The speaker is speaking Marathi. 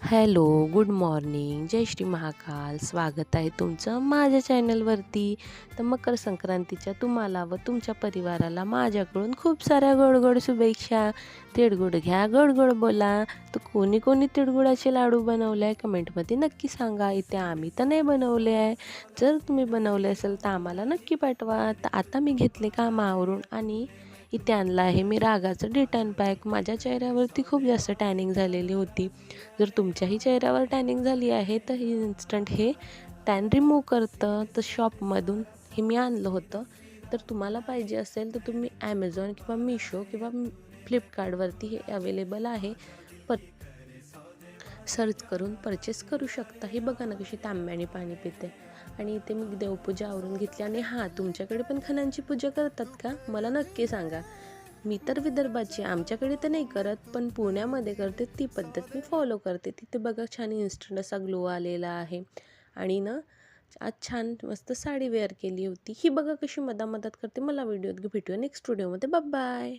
हॅलो, गुड मॉर्निंग, जय श्री महाकाल. स्वागत आहे तुमचं माझ्या चॅनलवरती. तर मकर संक्रांतीच्या तुम्हाला व तुमच्या परिवाराला माझ्याकडून खूप साऱ्या गोड गोड शुभेच्छा. तिळगुळ घ्या, गोड गोड बोला. तर कोणी कोणी तिळगुळाचे लाडू बनवले आहे कमेंटमध्ये नक्की सांगा. इथे आम्ही तर नाही बनवले आहे. जर तुम्ही बनवले असेल तर आम्हाला नक्की पाठवा. तर आता मी घेतले कामावरून आणि इथे आणलं आहे मी रागाचं डिटॅन पॅक. माझ्या चेहऱ्यावरती खूप जास्त टॅनिंग झालेली होती. जर तुमच्याही चेहऱ्यावर टॅनिंग झाली आहे तर ही इन्स्टंट हे टॅन रिमूव्ह करतं. तर शॉपमधून हे मी आणलं होतं. तर तुम्हाला पाहिजे असेल तर तुम्ही ॲमेझॉन किंवा मिशो किंवा फ्लिपकार्टवरती हे अवेलेबल आहे. पर सर्च करून परचेस करू शकता. हे बघा ना कशी तांब्याने पाणी पिते. आणि इथे मी देवपूजा आवरून घेतली. आणि हां, तुमच्याकडे पण खणांची पूजा करतात का? मला नक्की सांगा. मी तर विदर्भाची, आमच्याकडे तर नाही करत, पण पुण्यामध्ये करते ती पद्धत मी फॉलो करते. तिथे बघा छान इन्स्टंट असा ग्लो आलेला आहे. आणि ना आज छान मस्त साडी वेअर केली होती. ही बघा कशी मधामधात करते. मला व्हिडिओत भेटूया नेक्स्ट व्हिडिओमध्ये. बाय.